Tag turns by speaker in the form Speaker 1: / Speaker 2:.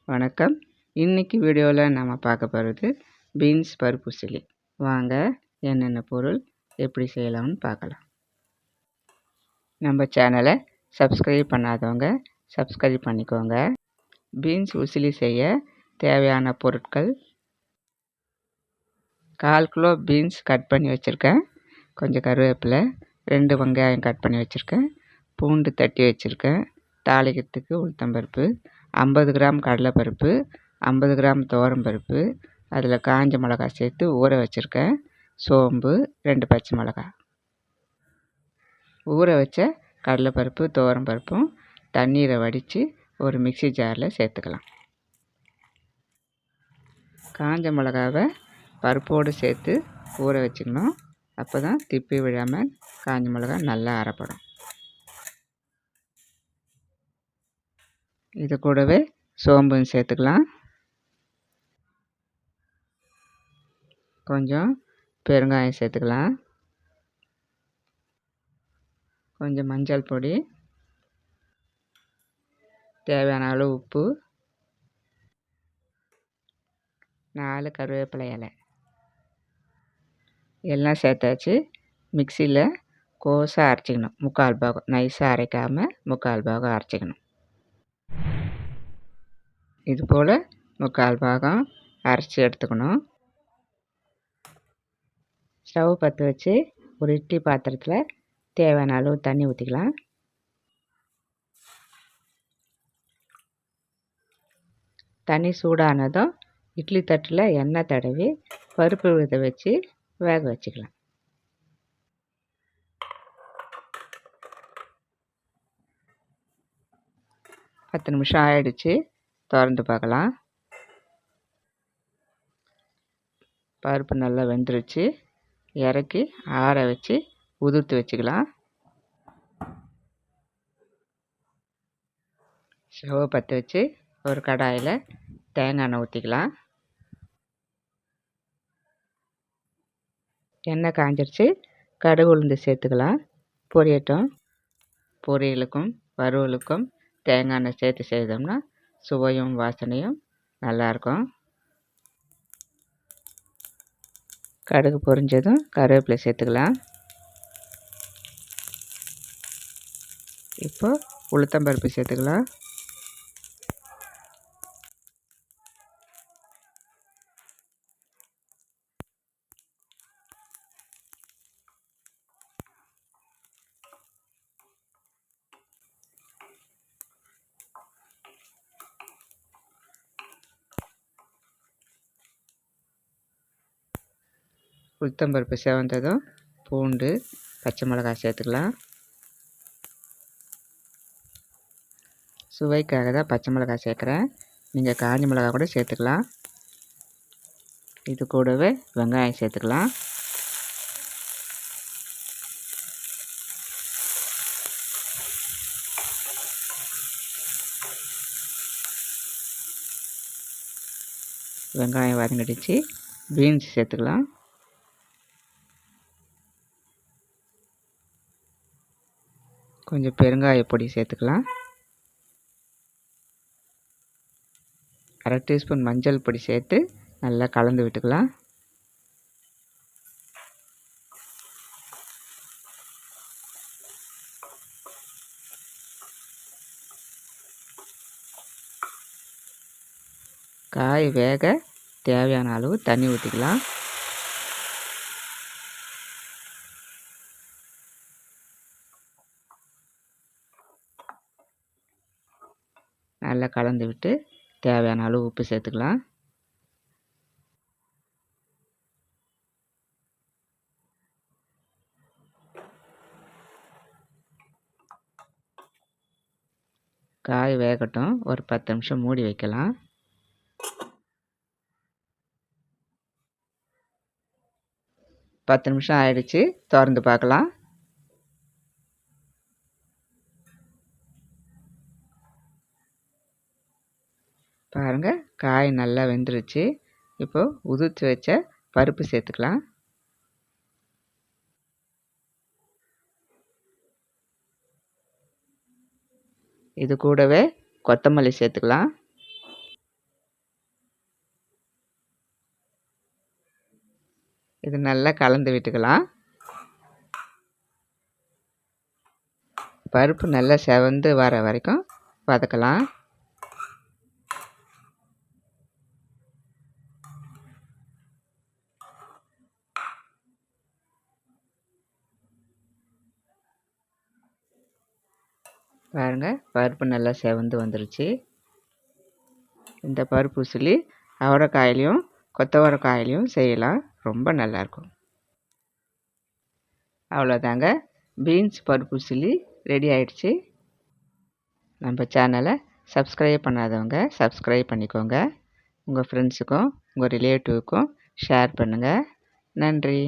Speaker 1: வணக்கம். இன்னைக்கு வீடியோவில் நம்ம பார்க்க போகிறது பீன்ஸ் பருப்பு சில்லி. வாங்க என்னென்ன பொருள் எப்படி செய்யலாம்னு பார்க்கலாம். நம்ம சேனலை சப்ஸ்கிரைப் பண்ணாதவங்க சப்ஸ்கிரைப் பண்ணிக்கோங்க. பீன்ஸ் உசிலி செய்ய தேவையான பொருட்கள்: 1/4 கிலோ பீன்ஸ் கட் பண்ணி வச்சுருக்கேன், கொஞ்சம் கருவேப்பிலை, 2 வெங்காயம் கட் பண்ணி வச்சுருக்கேன், பூண்டு தட்டி வச்சுருக்கேன், தாளிக்கிறதுக்கு உளுத்தம்பருப்பு, 50 கிராம் கடலைப்பருப்பு, 50 கிராம் துவரம்பருப்பு, அதில் காஞ்ச மிளகாய் சேர்த்து ஊற வச்சுருக்கேன், சோம்பு, 2 பச்சை மிளகாய். ஊற வச்ச கடலைப்பருப்பு துவரம்பருப்பும் தண்ணீரை வடித்து ஒரு மிக்ஸி ஜாரில் சேர்த்துக்கலாம். காஞ்ச மிளகாவை பருப்போடு சேர்த்து ஊற வச்சுக்கணும். அப்போ தான் திப்பி விழாமல் காஞ்ச மிளகாய் நல்லா அரைப்படும். இது கூடவே சோம்பும் சேர்த்துக்கலாம். கொஞ்சம் பெருங்காயம் சேர்த்துக்கலாம். கொஞ்சம் மஞ்சள் பொடி, தேவையான அளவு உப்பு, 4 கருவேப்பிலை இலை எல்லாம் சேர்த்தாச்சு. மிக்சியில் கோஸாக அரைச்சிக்கணும். 3/4 பாகம், நைஸாக அரைக்காமல் 3/4 பாகம் அரைச்சிக்கணும். இது போல் 3/4 பாகம் அரைச்சி எடுத்துக்கணும். ஸ்டவ் பற்ற வச்சு ஒரு இட்லி பாத்திரத்தில் தேவையான அளவு தண்ணி ஊற்றிக்கலாம். தண்ணி சூடானதும் இட்லி தட்டில் எண்ணெய் தடவி பருப்பு விதை வச்சு வேக வச்சுக்கலாம். பத்து நிமிஷம் ஆயிடுச்சு, திறந்து பார்க்கலாம். பருப்பு நல்லா வெந்துருச்சு. இறக்கி ஆற வச்சு உதிர்த்து வச்சுக்கலாம். ஸ்டவ் பற்ற வச்சு ஒரு கடாயில் தேங்காய் எண்ணெய் ஊற்றிக்கலாம். எண்ணெய் காஞ்சிருச்சு. கடுகு உளுந்து சேர்த்துக்கலாம். பொரியட்டும். பொரியலுக்கும் வறுவலுக்கும் தேங்காய் எண்ணெய் சேர்த்து செய்தோம்னா சுவையும் வாசனையும் நல்லாயிருக்கும். கடுகு பொரிஞ்சதும் கருவேப்பிலை சேர்த்துக்கலாம். இப்போ உளுத்தம்பருப்பு சேர்த்துக்கலாம். உளுத்தம்பருப்பு செவந்ததும் பூண்டு, பச்சை மிளகாய் சேர்த்துக்கலாம். சுவைக்காக தான் பச்சை மிளகாய் சேர்க்குறேன். நீங்கள் காஞ்ச மிளகாய் கூட சேர்த்துக்கலாம். இது கூடவே வெங்காயம் சேர்த்துக்கலாம். வெங்காயம் வதங்கிடுச்சு. பீன்ஸ் சேர்த்துக்கலாம். கொஞ்சம் பெருங்காய பொடி சேர்த்துக்கலாம். 1/2 டீஸ்பூன் மஞ்சள் பொடி சேர்த்து நல்லா கலந்து விட்டுக்கலாம். காய் வேக தேவையான அளவு தண்ணி ஊற்றிக்கலாம். நல்லா கலந்து விட்டு தேவையான அளவு உப்பு சேர்த்துக்கலாம். காய் வேகட்டும். ஒரு 10 நிமிஷம் மூடி வைக்கலாம். பத்து நிமிஷம் ஆயிடுச்சு, திறந்து பார்க்கலாம். பாருங்கள், காய் நல்லா வெந்துருச்சு. இப்போது உதிர்த்து வச்ச பருப்பு சேர்த்துக்கலாம். இது கூடவே கொத்தமல்லி சேர்த்துக்கலாம். இது நல்லா கலந்து விட்டுக்கலாம். பருப்பு நல்லா செவந்து வர வரைக்கும் வதக்கலாம். பாருங்கள், பருப்பு நல்லா செவந்து வந்துருச்சு. இந்த பருப்பு உசிலி அவரைக்காயிலையும் கொத்தவரைக்காயிலையும் செய்யலாம். ரொம்ப நல்லாயிருக்கும். அவ்வளோதாங்க, பீன்ஸ் பருப்பு உசிலி ரெடி ஆயிடுச்சு. நம்ம சேனலை சப்ஸ்கிரைப் பண்ணாதவங்க சப்ஸ்கிரைப் பண்ணிக்கோங்க. உங்கள் ஃப்ரெண்ட்ஸுக்கும் உங்கள் ரிலேட்டிவ்க்கும் ஷேர் பண்ணுங்கள். நன்றி.